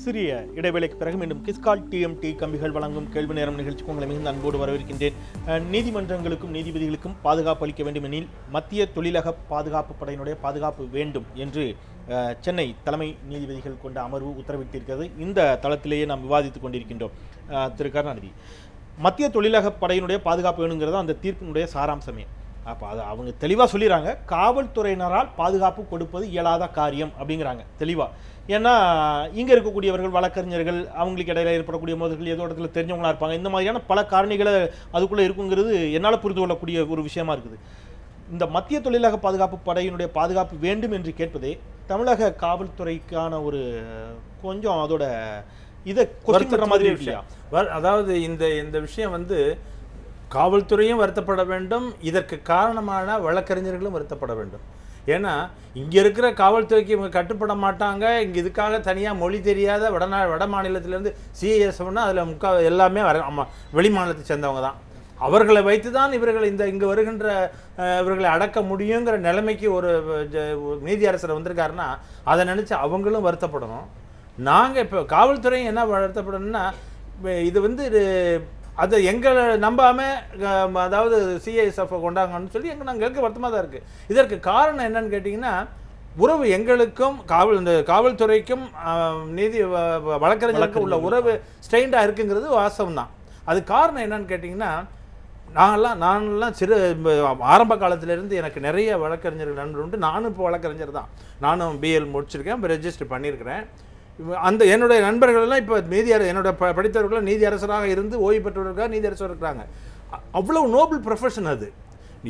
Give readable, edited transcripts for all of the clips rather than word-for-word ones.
சிறிய இடைவேளைக்கு பிறகு மீண்டும் கிஸ்கால் டிஎம்டி கம்பிகள் வழங்கும் கேள்வி நேரம் நிகழ்ச்சிக்கு உங்களை மிகுந்த அன்போடு வரவேற்கின்றேன். நீதிமன்றங்களுக்கும் நீதிபதிகளுக்கும் பாதுகாப்பு அளிக்க வேண்டுமெனில் மத்திய தொழிலக பாதுகாப்பு படையினுடைய பாதுகாப்பு வேண்டும் என்று சென்னை தலைமை நீதிபதிகள் கொண்ட அமர்வு உத்தரவிட்டிருக்கிறது. இந்த தளத்திலேயே நாம் விவாதித்துக் கொண்டிருக்கின்றோம். திரு கருணாநிதி, மத்திய தொழிலக படையினுடைய பாதுகாப்பு வேணுங்கிறது அந்த தீர்ப்பினுடைய சாராம்சமே. அப்போ அதை அவங்க தெளிவாக சொல்லிடுறாங்க, காவல்துறையினரால் பாதுகாப்பு கொடுப்பது இயலாத காரியம் அப்படிங்கிறாங்க தெளிவாக. ஏன்னா இங்கே இருக்கக்கூடியவர்கள் வழக்கறிஞர்கள், அவங்களுக்கு இடையில ஏற்படக்கூடிய மோதல்கள் ஏதோ இடத்துல தெரிஞ்சவங்களா இருப்பாங்க. இந்த மாதிரியான பல காரணிகளை அதுக்குள்ளே இருக்குங்கிறது என்னால் புரிந்து கொள்ளக்கூடிய ஒரு விஷயமா இருக்குது. இந்த மத்திய தொழிலக பாதுகாப்பு படையினுடைய பாதுகாப்பு வேண்டும் என்று கேட்பதே தமிழக காவல்துறைக்கான ஒரு கொஞ்சம் அதோட இதை கொஸ்டின் மாதிரி இல்லையா? அதாவது இந்த விஷயம் காவல்துறையும் வருத்தப்பட வேண்டும், இதற்கு காரணமான வழக்கறிஞர்களும் வருத்தப்பட வேண்டும். ஏன்னா இங்கே இருக்கிற காவல்துறைக்கு இவங்க கட்டுப்பட மாட்டாங்க. இங்கே இதுக்காக தனியாக மொழி தெரியாத வட மாநிலத்திலேருந்து சிஐஎஸ்எஃப்னா அதில் எல்லாமே வெளி மாநிலத்தை சேர்ந்தவங்க தான். அவர்களை வைத்து தான் இவர்கள் இங்கே வருகின்ற இவர்களை அடக்க முடியுங்கிற நிலைமைக்கு ஒரு நீதியரசர் வந்திருக்காருன்னா அதை நினச்சி அவங்களும் வருத்தப்படணும். நாங்கள் இப்போ காவல்துறையும் என்ன வருத்தப்படணும்னா, இது அதை எங்களை நம்பாமல் அதாவது சிஐஎஸ்எஃப் கொண்டாங்கன்னு சொல்லி நாங்கள் எங்களுக்கு வருத்தமாக தான் இருக்குது. இதற்கு காரணம் என்னன்னு கேட்டிங்கன்னா, உறவு எங்களுக்கும் இந்த காவல்துறைக்கும் வழக்கறிஞருக்கும் உள்ள உறவு ஸ்ட்ரெயின்டாக இருக்குங்கிறது வாஸ்தவம் தான். அது காரணம் என்னன்னு கேட்டிங்கன்னா, நானெல்லாம் ஆரம்ப காலத்திலேருந்து எனக்கு நிறைய வழக்கறிஞர்கள் நண்பர் உண்டு. நானும் இப்போ வழக்கறிஞர் தான். நானும் பிஎல் முடிச்சிருக்கேன், இப்போ ரெஜிஸ்டர் பண்ணியிருக்கிறேன். என்னுடைய நண்பர்கள்லாம் இப்போ என்னோட படித்தவர்கள் நீதியரசராக இருந்து ஓய்வு பெற்றவர்களாக நீதியரசர் இருக்கிறாங்க. அவ்வளோ நோபல் ப்ரொஃபஷன் அது.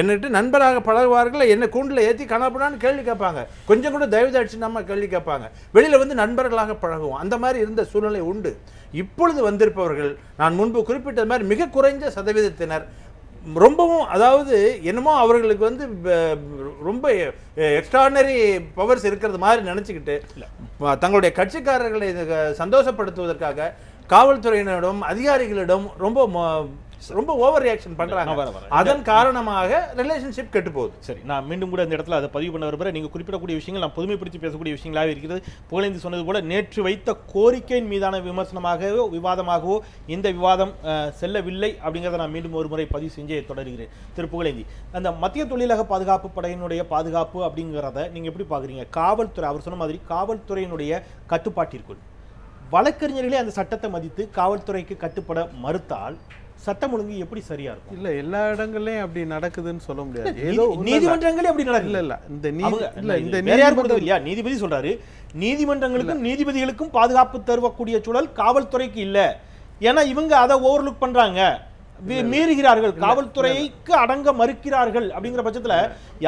என்னட்டு நண்பராக பழகுவார்கள், என்னை கூண்டில் ஏற்றி கணப்படான்னு கேள்வி கேட்பாங்க, கொஞ்சம் கூட தயவுதாட்சி நம்ம கேள்வி கேட்பாங்க. வெளியில் நண்பர்களாக பழகுவோம். அந்த மாதிரி இருந்த சூழ்நிலை உண்டு. இப்பொழுது வந்திருப்பவர்கள் நான் முன்பு குறிப்பிட்ட மாதிரி மிக குறைந்த சதவீதத்தினர் ரொம்பவும், அதாவது என்னமோ அவர்களுக்கு ரொம்ப எக்ஸ்ட்ரானரி பவர்ஸ் இருக்கிறது மாதிரி நினச்சிக்கிட்டு தங்களுடைய கட்சிக்காரர்களை சந்தோஷப்படுத்துவதற்காக காவல்துறையினரிடம் அதிகாரிகளிடம் ரொம்ப ஓவர் ரியாக்ஷன் பண்றாங்க. அதன் காரணமாக ரிலேஷன்ஷிப் கெட்டு போகுது. சரி, நான் மீண்டும் கூட இந்த இடத்துல அதை பதிவு பண்ண விரும்புகிறேன். நீங்கள் குறிப்பிடக்கூடிய விஷயங்கள் நான் பொதுமைப்படுத்தி பேசக்கூடிய விஷயங்களாக இருக்கிறது. புகழேந்தி சொன்னது போல நேற்று வைத்த கோரிக்கையின் மீதான விமர்சனமாகவோ விவாதமாகவோ இந்த விவாதம் செல்லவில்லை அப்படிங்கிறத நான் மீண்டும் ஒரு முறை பதிவு செஞ்சே தொடர்கிறேன். திரு புகழேந்தி, அந்த மத்திய தொழிலக பாதுகாப்பு படையினுடைய பாதுகாப்பு அப்படிங்கிறத நீங்கள் எப்படி பார்க்குறீங்க? காவல்துறை, அவர் சொன்ன மாதிரி காவல்துறையினுடைய கட்டுப்பாட்டிற்குள் வழக்கறிஞர்களே அந்த சட்டத்தை மதித்து காவல்துறைக்கு கட்டுப்பட மறுத்தால் சட்டம் ஒழுங்கு எப்படி சரியா இருக்கும்? இல்ல, எல்லா இடங்கள்லயும் அப்படி நடக்குதுன்னு சொல்ல முடியாது. ஏதோ நீதிமன்றங்களே அப்படி நடக்குது. இல்ல நீதிபதி சொல்றாரு, நீதிமன்றங்களுக்கும் நீதிபதிகளுக்கும் பாதுகாப்பு தருவக்கூடிய சூழல் காவல்துறைக்கு இல்ல. ஏன்னா இவங்க அதை ஓவர்லுக் பண்றாங்க, மீறுகிறார்கள், காவல்துறைக்கு அடங்க மறுக்கிறார்கள். அப்படிங்கிற பட்சத்துல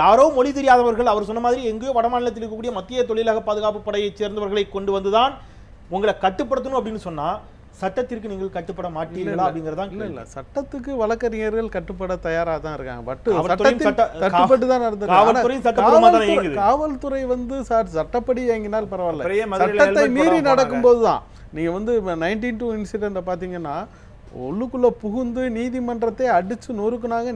யாரோ மொழி தெரியாதவர்கள், அவர் சொன்ன மாதிரி எங்கேயோ வடமாநிலத்தில் இருக்கக்கூடிய மத்திய தொழிலக பாதுகாப்பு படையை சேர்ந்தவர்களை கொண்டு வந்துதான் உங்களை கட்டுப்படுத்தணும் அப்படின்னு சொன்னா சட்டத்திற்கு நீங்கள் கட்டுப்பட மாட்டீங்களா அப்படிங்கறதா? இல்ல, சட்டத்துக்கு வழக்கறிஞர்கள் கட்டுப்பட தயாரா தான் இருக்காங்க. பட் கட்டுப்பட்டு தான் நடந்தது. காவல்துறை சட்டப்படி இயங்கினால் பரவாயில்ல, சட்டத்தை மீறி நடக்கும்போது தான். நீங்க 1992 இன்சிடென்ட் பாத்தீங்கன்னா, உள்ளுக்குள்ள புகுந்து நீதிமன்றத்தை அடிச்சு நொறுக்குனாங்க,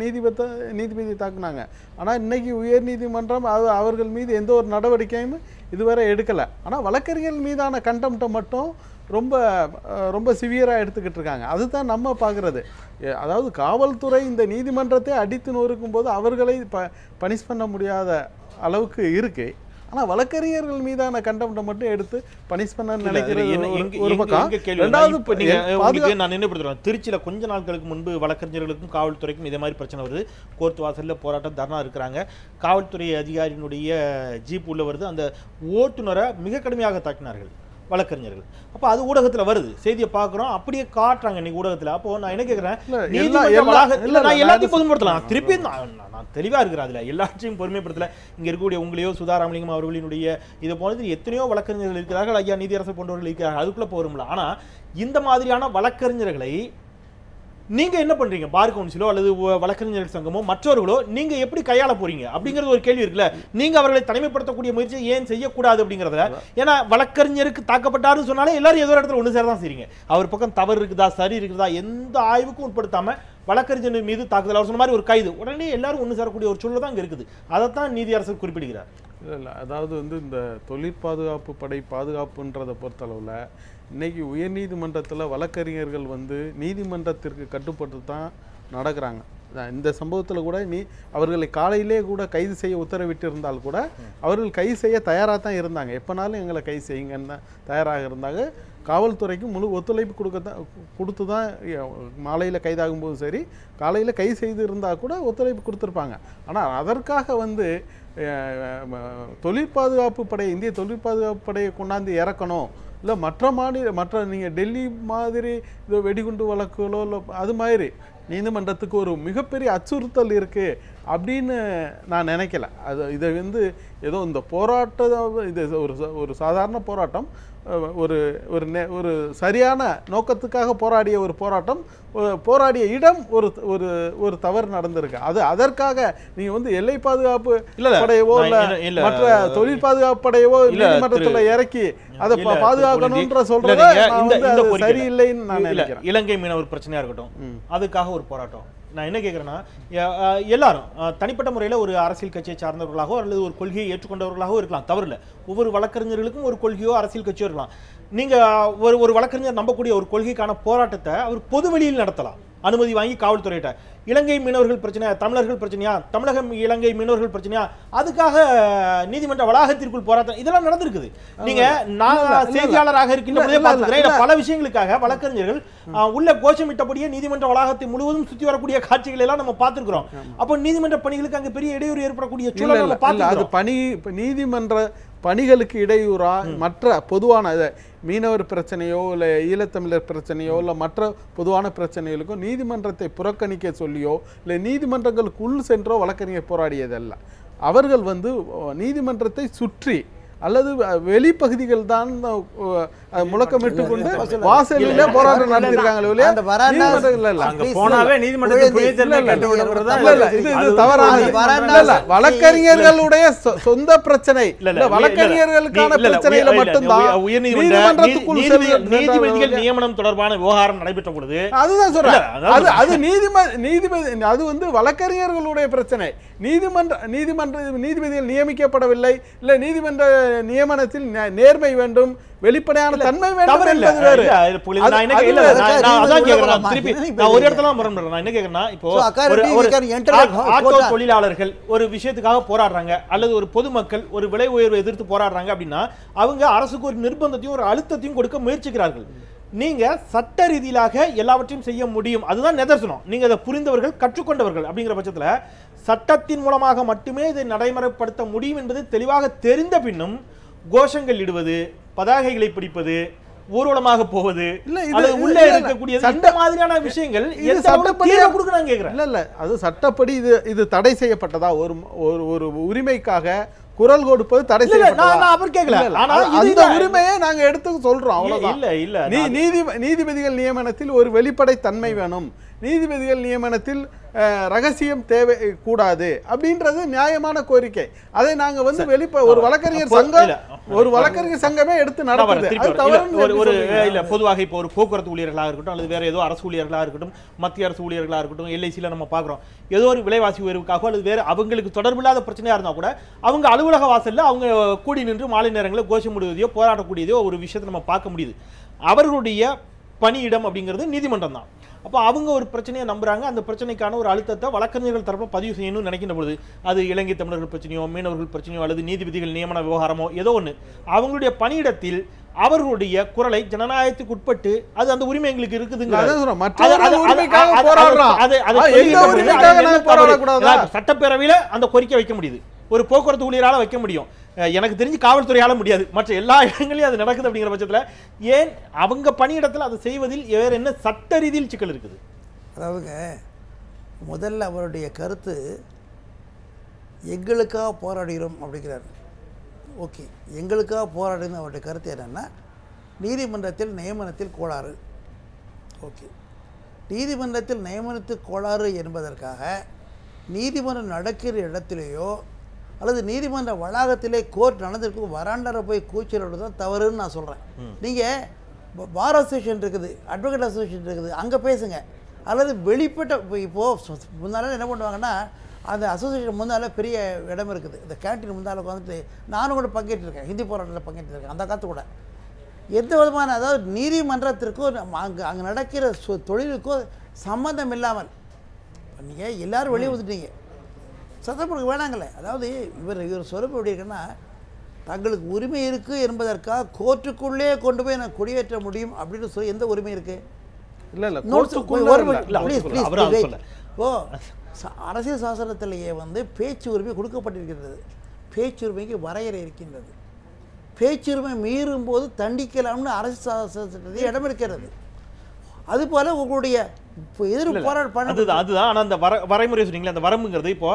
நீதிபதி தாக்குனாங்க. ஆனா இன்னைக்கு உயர் நீதிமன்றம் அவர்கள் மீது எந்த ஒரு நடவடிக்கையும் இதுவரை எடுக்கல. ஆனா வழக்கறிஞர்கள் மீதான கண்டெம்ட்டை மட்டும் ரொம்ப ரொம்ப சிவியராக எடுத்துக்கிட்டு இருக்காங்க. அதுதான் நம்ம பார்க்குறது. அதாவது காவல்துறை இந்த நீதிமன்றத்தை அடித்து நொறுக்கும் போது அவர்களை பனிஷ் பண்ண முடியாத அளவுக்கு இருக்கு. ஆனால் வழக்கறிஞர்கள் மீதான கண்டெம்ட்டை மட்டும் எடுத்து பனிஷ் பண்ண நினைக்கிறது ஒரு பக்கம். நான் நினைவுபடுத்துறேன், திருச்சியில் கொஞ்ச நாட்களுக்கு முன்பு வழக்கறிஞர்களுக்கும் காவல்துறைக்கும் இதே மாதிரி பிரச்சனை வருது. கோர்ட் வாசலில் போராட்டம், தர்ணா இருக்கிறாங்க. காவல்துறை அதிகாரியினுடைய ஜீப் உள்ள வருது, அந்த ஓட்டுநரை மிக கடுமையாக தாக்கினார்கள் வழக்கறிஞர்கள். அப்போ அது ஊடகத்தில் வருது, செய்தியை பார்க்குறோம், அப்படியே காட்டுறாங்க இன்னைக்கு ஊடகத்தில். அப்போ நான் என்ன கேட்குறேன், நான் எல்லாத்தையும் பொதுமைப்படுத்தலாம், திருப்பி நான் தெளிவாக இருக்கிறேன், அதில் எல்லாத்தையும் பொறுமைப்படுத்தல. இங்கே இருக்கக்கூடிய உங்களையோ சுதாராமலிங்கம் அவர்களினுடைய இதை போனது எத்தனையோ வழக்கறிஞர்கள் இருக்கிறார்கள், ஐயா நீதியரசர் போன்றவர்கள் இருக்கிறார்கள், அதுக்குள்ளே போகிறோம்ல. ஆனால் இந்த மாதிரியான வழக்கறிஞர்களை நீங்க என்ன பண்றீங்க? பார் கவுன்சிலோ அல்லது வழக்கறிஞர்கள் சங்கமோ மற்றவர்களோ நீங்க எப்படி கையாள போறீங்க அப்படிங்கிறது ஒரு கேள்வி இருக்குல்ல. நீங்க அவர்களை தனிமைப்படுத்தக்கூடிய முயற்சியை ஏன் செய்யக்கூடாது அப்படிங்கிறத. ஏன்னா வழக்கறிஞருக்கு தாக்கப்பட்டாருன்னு சொன்னாலே எல்லாரும் ஏதோ இடத்துல ஒன்று சேரதான் செய்றீங்க. அவர் பக்கம் தவறு இருக்குதா சரி இருக்குதா எந்த ஆய்வுக்கும் உட்படுத்தாம வழக்கறிஞர் மீது தாக்குதல், அவர் சொன்ன மாதிரி ஒரு கைது, உடனே எல்லாரும் ஒன்று சேரக்கூடிய ஒரு சூழல் தான் இங்கே இருக்குது. அதைத்தான் நீதியரசர் குறிப்பிடுகிறார். இல்லை, அதாவது வந்து இந்த தொழிற் பாதுகாப்பு படை பாதுகாப்புன்றதை பொறுத்தளவில் இன்னைக்கு உயர்நீதிமன்றத்தில் வழக்கறிஞர்கள் வந்து நீதிமன்றத்திற்கு கட்டுப்பட்டு தான் நடக்கிறாங்க. இந்த சம்பவத்தில் கூட அவர்களை காலையிலே கூட கைது செய்ய உத்தரவிட்டு இருந்தால் கூட அவர்கள் கைது செய்ய தயாராக தான் இருந்தாங்க. எப்போனாலும் எங்களை கைது செய்யுங்கன்னு தான் தயாராக இருந்தாங்க. காவல்துறைக்கு முழு ஒத்துழைப்பு கொடுத்து தான் மாலையில் கைதாகும்போது சரி, காலையில் கைது செய்து இருந்தால் கூட ஒத்துழைப்பு கொடுத்துருப்பாங்க. ஆனால் அதற்காக வந்து தொழிற் பாதுகாப்பு படை, இந்திய தொழிற் பாதுகாப்பு படையை கொண்டாந்து இறக்கணும், இல்லை மற்ற நீங்கள் டெல்லி மாதிரி இது வெடிகுண்டு வழக்குகளோ இல்லை அது மாதிரி நீதிமன்றத்துக்கு ஒரு மிகப்பெரிய அச்சுறுத்தல் இருக்குது அப்படின்னு நான் நினைக்கல. இதை வந்து ஏதோ இந்த போராட்டம், இது ஒரு சாதாரண போராட்டம், ஒரு சரியான நோக்கத்துக்காக போராடிய ஒரு போராடிய இடம் ஒரு தவறு நடந்திருக்கு. அதற்காக நீங்க வந்து எல்லை பாதுகாப்பு படையவோ இல்ல மற்ற தொழில் பாதுகாப்பு படையவோ நீதிமன்றத்துல இறக்கி அதை பாதுகாக்கணும்ன்ற சொல்றது சரியில்லைன்னு நான் நினைக்கிறேன். இலங்கை மீனவர் பிரச்சனையா இருக்கட்டும், அதுக்காக ஒரு போராட்டம். நான் என்ன கேட்குறேன்னா, எல்லாரும் தனிப்பட்ட முறையில் ஒரு அரசியல் கட்சியை சார்ந்தவர்களாகவோ அல்லது ஒரு கொள்கையை ஏற்றுக்கொண்டவர்களாகவோ இருக்கலாம், தவறில்லை. ஒவ்வொரு வழக்கறிஞர்களுக்கும் ஒரு கொள்கையோ அரசியல் கட்சியோ இருக்கலாம். நீங்கள் ஒரு வழக்கறிஞர் நம்பக்கூடிய ஒரு கொள்கைக்கான போராட்டத்தை அவர் பொது வெளியில் நடத்தலாம், அனுமதி வாங்கி காவல்துறையிட்ட. இலங்கை மீனவர்கள் பிரச்சனையா, தமிழர்கள் பிரச்சனையா, தமிழகம் இலங்கை மீனவர்கள் பிரச்சனையா, அதுக்காக நீதிமன்ற வளாகத்திற்குள் போராட்டம் இதெல்லாம் நடந்திருக்குது. நீங்க நான் செய்தியாளராக இருக்கின்ற பல விஷயங்களுக்காக வழக்கறிஞர்கள் உள்ள கோஷமிட்டபடியே நீதிமன்ற வளாகத்தை முழுவதும் சுற்றி வரக்கூடிய காட்சிகள் எல்லாம் நம்ம பார்த்திருக்கிறோம். அப்போ நீதிமன்ற பணிகளுக்கு அங்கே பெரிய இடையூறு ஏற்படக்கூடிய சூழல் அது நீதிமன்ற பணிகளுக்கு இடையூறா மற்ற பொதுவான மீனவர் பிரச்சனையோ இல்லை ஈழத்தமிழர் பிரச்சனையோ இல்லை மற்ற பொதுவான பிரச்சனைகளுக்கும் நீதிமன்றத்தை புறக்கணிக்க சொல்லியோ இல்லை நீதிமன்றங்களுக்குள் சென்றோ வழக்கறிஞர் போராடியதல்ல. அவர்கள் வந்து நீதிமன்றத்தை சுற்றி அல்லது வெளிப்பகுதிகள் தான் முழக்கமிட்டு கொண்டு வாசலிலே போராட்டம் நடத்திருக்காங்க. வழக்கறிஞர்களுடைய சொந்த பிரச்சனை, வழக்கறிஞர்களுக்கான பிரச்சனையில மட்டும்தான் நீதிபதிகள் நியமனம் தொடர்பான விவகாரம் நடைபெற்ற பொழுது அதுதான் சொல்றேன். அது நீதிபதி அது வந்து வழக்கறிஞர்களுடைய பிரச்சனை. நீதிபதிகள் நியமிக்கப்படவில்லை, இல்ல நீதிமன்ற நியமனத்தில் நேர்மை வேண்டும், வெளிப்படையான தன்மை வேண்டும். தொழிலாளர்கள் ஒரு விஷயத்துக்காக போராடுறாங்க அல்லது ஒரு பொதுமக்கள் ஒரு விலை உயர்வை எதிர்த்து போராடுறாங்க அப்படின்னா அவங்க அரசுக்கு ஒரு நிர்பந்தத்தையும் ஒரு அழுத்தத்தையும் கொடுக்க முயற்சிக்கிறார்கள். நீங்க சட்ட ரீதியாக எல்லாவற்றையும் செய்ய முடியும், அதுதான் நிதர்சனம். நீங்க அதை புரிந்தவர்கள் கற்றுக்கொண்டவர்கள் அப்படிங்கிற பட்சத்துல சட்டத்தின் மூலமாக மட்டுமே இதை நடைமுறைப்படுத்த முடியும் என்பது தெளிவாக தெரிந்த பின்னும் கோஷங்கள் இடுவது, பதாகைகளை பிடிப்பது, ஊர்வலமாக போவது, உள்ளே இருக்கக்கூடிய இந்த மாதிரியான விஷயங்கள் அது சட்டப்படி இது தடை செய்யப்பட்டதா? ஒரு உரிமைக்காக குரல் கொடுப்பது தடை செய்யப்பட்டதா? அந்த உரிமையை நாங்க எடுத்து சொல்றோம், அவ்வளவுதான். நீதிபதிகள் நியமனத்தில் ஒரு வெளிப்படை தன்மை வேணும், நீதிபதிகள் நியமனத்தில் ரகசியம் தேவை கூடாது அப்படின்றது நியாயமான கோரிக்கை. அதை நாங்க வந்து ஒரு வழக்கறிஞர் சங்கமே எடுத்து நடத்துது. பொதுவாக இப்போ ஒரு போக்குவரத்து ஊழியர்களாக இருக்கட்டும் அல்லது வேற ஏதோ அரசு ஊழியர்களாக இருக்கட்டும், மத்திய அரசு ஊழியர்களாக இருக்கட்டும், எல்ஐசியில் நம்ம பார்க்குறோம், ஏதோ ஒரு விலைவாசி உயர்வுக்காக அல்லது வேறு அவங்களுக்கு தொடர்பில்லாத பிரச்சனையா இருந்தால் கூட அவங்க அலுவலக வாசல்ல அவங்க கூடி நின்று மாலை நேரங்களில் கோஷமிடுவதையோ போராடக்கூடியதையோ ஒரு விஷயத்தை நம்ம பார்க்க முடியுது. அவர்களுடைய பணியிடம் அப்படிங்கிறது நீதிமன்றம் தான். அப்போ அவங்க ஒரு பிரச்சனையை நம்புறாங்க, அந்த பிரச்சனைக்கான ஒரு அழுத்தத்தை வழக்கறிஞர்கள் தரப்பில் பதிவு செய்யணும்னு நினைக்கின்ற பொழுது அது இலங்கை தமிழர்கள் பிரச்சனையோ மீனவர்கள் பிரச்சனையோ அல்லது நீதிபதிகள் நியமன விவகாரமோ ஏதோ ஒன்று அவங்களுடைய பணியிடத்தில் அவர்களுடைய குரலை ஜனநாயகத்துக்கு உட்பட்டு அது அந்த உரிமை எங்களுக்கு இருக்குதுங்க. சட்டப்பேரவையில் அந்த கோரிக்கை வைக்க முடியுது, ஒரு போக்குவரத்து ஊழியரால வைக்க முடியும், எனக்கு தெரிஞ்சு காவல்துறையால முடியாது. மற்ற எல்லா இடங்களையும் அது நடக்குது. அப்படிங்கிற பட்சத்தில் ஏன் அவங்க பணியிடத்தில் அதை செய்வதில் வேற என்ன சட்ட ரீதியில் சிக்கல் இருக்குது? அதாவது முதல்ல அவருடைய கருத்து எங்களுக்காக போராடுகிறோம் அப்படிங்கிறார். ஓகே, எங்களுக்காக போராடுறது அவருடைய கருத்து என்னென்னா நீதிமன்றத்தில் நியமனத்தில் கோளாறு. ஓகே, நீதிமன்றத்தில் நியமனத்தில் கோளாறு என்பதற்காக நீதிமன்றம் நடக்கிற இடத்திலேயோ அல்லது நீதிமன்ற வளாகத்திலே கோர்ட் நடந்திருக்கும் வராண்டரை போய் கூச்சலோடு தான் தவறுன்னு நான் சொல்கிறேன். நீங்கள் பார் அசோசியேஷன் இருக்குது, அட்வொகேட் அசோசியேஷன் இருக்குது, அங்கே பேசுங்க. அல்லது வெளிப்பட்ட இப்போது முன்னால என்ன பண்ணுவாங்கன்னா அந்த அசோசியேஷன் முன்னால் பெரிய இடம் இருக்குது. இந்த கேன்டீன் முன்னால் உட்காந்துட்டு நானும் கூட பங்கேற்றிருக்கேன், ஹிந்தி போராட்டத்தில் பங்கேற்றிருக்கேன். அந்த காலத்து கூட எந்த விதமான, அதாவது நீதிமன்றத்திற்கோ அங்கே நடக்கிற தொழிலுக்கோ சம்மந்தம் இல்லாமல் நீங்கள் எல்லோரும் வெளியே வந்துட்டீங்க, சத்தம் கொடுக்க வேணாங்களே. அதாவது இவர் சொரப்பு எப்படி இருக்குன்னா, தங்களுக்கு உரிமை இருக்குது என்பதற்காக கோர்ட்டுக்குள்ளே கொண்டு போய் நான் குடியேற்ற முடியும் அப்படின்னு சொல்லி எந்த உரிமை இருக்குது? ஓ, அரசியல் சாசனத்திலேயே பேச்சு உரிமை கொடுக்கப்பட்டிருக்கிறது. பேச்சுரிமைக்கு வரையறை இருக்கின்றது. பேச்சுரிமை மீறும் போது தண்டிக்கலாம்னு அரசியல் சாசனத்திலே இடம் இருக்கிறது. அதுபோல உங்களுடைய அதுதான். ஆனால் அந்த வரைமுறை சொன்னீங்களா, அந்த வரம்புங்கிறது இப்போ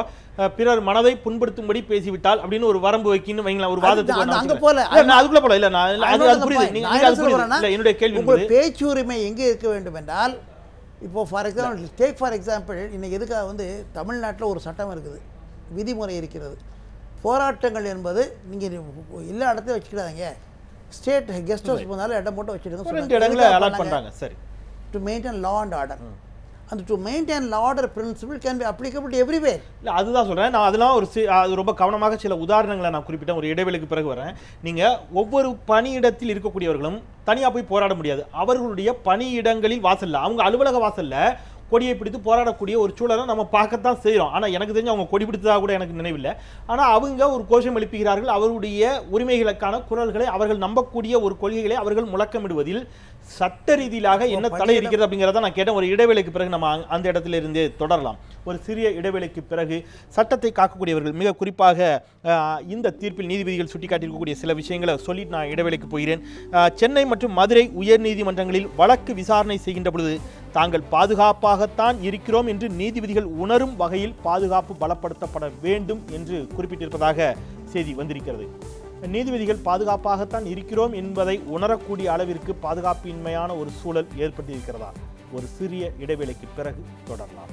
பிறர் மனதை புண்படுத்தும்படி பேசிவிட்டால் அப்படின்னு ஒரு வரம்பு வைக்கணும் வைங்களா, ஒரு வாதத்துக்கு அங்க போல அதுக்குள்ள போல இல்ல. நான் புரியுது. என்னுடைய கேள்வி பேச்சுரிமை எங்கே இருக்க வேண்டும் என்றால், இப்போ ஃபார் எக்ஸாம்பிள் இன்னைக்கு எதுக்காக தமிழ்நாட்டில் ஒரு சட்டம் இருக்குது, விதிமுறை இருக்கிறது. போராட்டங்கள் என்பது நீங்கள் எல்லா இடத்தையும் வச்சுக்கிடாதீங்க, ஸ்டேட் கெஸ்ட் ஹவுஸ் போனாலும் இடம் போட்டு வச்சுடுங்க. சரி, to maintain law and order. And to maintain law order principle can be applicable to everywhere. இல்லை, அதுதான் சொல்கிறேன் நான். அதெல்லாம் அது ரொம்ப கவனமாக சில உதாரணங்களை நான் குறிப்பிட்டேன். ஒரு இடைவெளிக்கு பிறகு வரேன். நீங்கள் ஒவ்வொரு பணியிடத்தில் இருக்கக்கூடியவர்களும் தனியாக போய் போராட முடியாது. அவர்களுடைய பணியிடங்களில் வாசல்ல, அவங்க அலுவலக வாசல்ல கொடியை பிடித்து போராடக்கூடிய ஒரு சூழலை நம்ம பார்க்கத்தான் செய்கிறோம். ஆனால் எனக்கு தெரிஞ்சு அவங்க கொடி பிடித்ததாக கூட எனக்கு நினைவில்லை. ஆனால் அவங்க ஒரு கோஷம் எழுப்புகிறார்கள். அவர்களுடைய உரிமைகளுக்கான குரல்களை, அவர்கள் நம்பக்கூடிய ஒரு கொள்கைகளை அவர்கள் முழக்கமிடுவதில் சட்ட ரீதியாக என்ன தடை இருக்கிறது அப்படிங்கிறத நான் கேட்டேன். ஒரு இடைவேளைக்கு பிறகு நம்ம அந்த இடத்துல இருந்தே தொடரலாம். ஒரு சிறிய இடைவேளைக்கு பிறகு சட்டத்தை காக்கக்கூடியவர்கள், மிக குறிப்பாக இந்த தீர்ப்பில் நீதிபதிகள் சுட்டிக்காட்டியிருக்கக்கூடிய சில விஷயங்களை சொல்லி நான் இடைவேளைக்கு போகிறேன். சென்னை மற்றும் மதுரை உயர் நீதிமன்றங்களில் வழக்கு விசாரணை செய்கின்ற பொழுது தாங்கள் பாதுகாப்பாகத்தான் இருக்கிறோம் என்று நீதிபதிகள் உணரும் வகையில் பாதுகாப்பு பலப்படுத்தப்பட வேண்டும் என்று குறிப்பிட்டிருப்பதாக செய்தி வந்திருக்கிறது. நீதிபதிகள் பாதுகாப்பாகத்தான் இருக்கிறோம் என்பதை உணரக்கூடிய அளவிற்கு பாதுகாப்பின்மையான ஒரு சூழல் ஏற்பட்டிருக்கிறதா? ஒரு சிறிய இடைவேளைக்கு பிறகு தொடரலாம்.